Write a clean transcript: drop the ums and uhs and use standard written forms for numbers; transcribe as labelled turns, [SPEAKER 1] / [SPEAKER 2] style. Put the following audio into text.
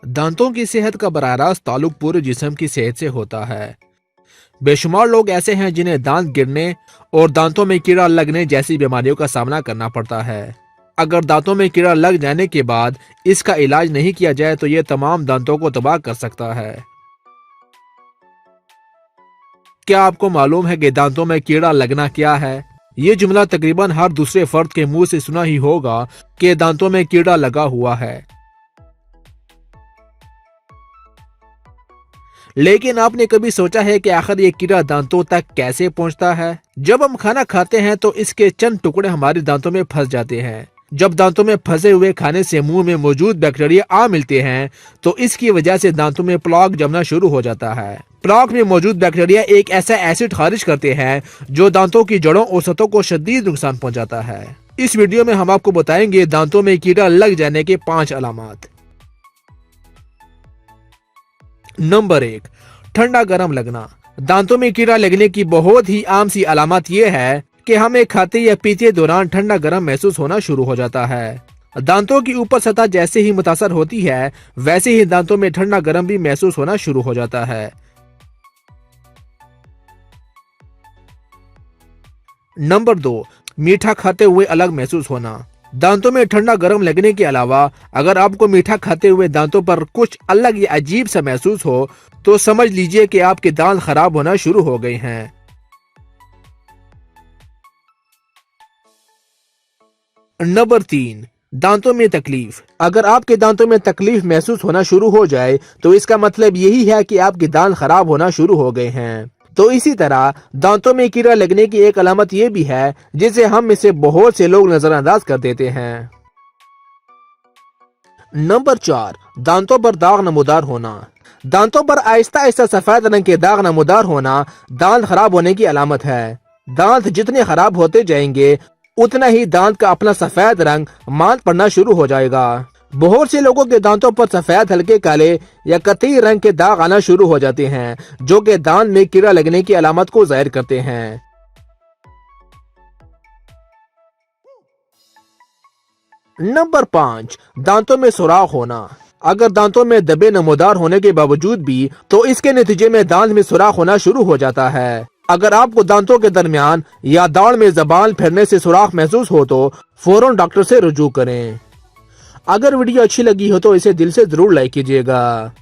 [SPEAKER 1] दांतों की सेहत का बराह रास्त ताल्लुक पूरे जिस्म की सेहत से होता है। बेशुमार लोग ऐसे हैं जिन्हें दांत गिरने और दांतों में कीड़ा लगने जैसी बीमारियों का सामना करना पड़ता है। अगर दांतों में कीड़ा लग जाने के बाद इसका इलाज नहीं किया जाए तो ये तमाम दांतों को तबाह कर सकता है। क्या आपको मालूम है कि दांतों में कीड़ा लगना क्या है? ये जुमला तकरीबन हर दूसरे फर्द के मुंह से सुना ही होगा कि दांतों में कीड़ा लगा हुआ है। लेकिन आपने कभी सोचा है कि आखिर ये कीड़ा दांतों तक कैसे पहुंचता है? जब हम खाना खाते हैं तो इसके चंद टुकड़े हमारे दांतों में फंस जाते हैं। जब दांतों में फंसे हुए खाने से मुंह में मौजूद बैक्टीरिया आ मिलते हैं तो इसकी वजह से दांतों में प्लाक जमना शुरू हो जाता है। प्लाक में मौजूद बैक्टीरिया एक ऐसा एसिड खारिज करते हैं जो दांतों की जड़ों और सतहों को शदीद नुकसान पहुंचाता है। इस वीडियो में हम आपको बताएंगे दांतों में कीड़ा लग जाने के 5 अलामत। नंबर 1, ठंडा गर्म लगना। दांतों में कीड़ा लगने की बहुत ही आम सी अलामत यह है कि हमें खाते या पीते दौरान ठंडा गर्म महसूस होना शुरू हो जाता है। दांतों की ऊपर सतह जैसे ही मुतासर होती है वैसे ही दांतों में ठंडा गर्म भी महसूस होना शुरू हो जाता है। नंबर 2, मीठा खाते हुए अलग महसूस होना। दांतों में ठंडा गर्म लगने के अलावा अगर आपको मीठा खाते हुए दांतों पर कुछ अलग या अजीब सा महसूस हो तो समझ लीजिए कि आपके दांत खराब होना शुरू हो गए हैं। नंबर 3, दांतों में तकलीफ। अगर आपके दांतों में तकलीफ महसूस होना शुरू हो जाए तो इसका मतलब यही है कि आपके दांत खराब होना शुरू हो गए हैं। तो इसी तरह दांतों में कीड़ा लगने की एक अलामत यह भी है जिसे हम में से बहुत से लोग नजरअंदाज कर देते हैं। नंबर 4, दांतों पर दाग नमूदार होना। दांतों पर आहिस्ता आहिस्ता सफेद रंग के दाग नमूदार होना दांत खराब होने की अलामत है। दांत जितने खराब होते जाएंगे उतना ही दांत का अपना सफेद रंग मांद पड़ना शुरू हो जाएगा। बहुत से लोगों के दांतों पर सफेद हल्के काले या कत्थई रंग के दाग आना शुरू हो जाते हैं जो कि दांत में कीड़ा लगने की अलामत को जाहिर करते हैं। नंबर 5, दांतों में सुराख होना। अगर दांतों में दबे नमूदार होने के बावजूद भी तो इसके नतीजे में दांत में सुराख होना शुरू हो जाता है। अगर आपको दांतों के दरमियान या दाढ़ में जबान फिरने से सुराख महसूस हो तो फौरन डॉक्टर से रुजू करें। अगर वीडियो अच्छी लगी हो तो इसे दिल से जरूर लाइक कीजिएगा।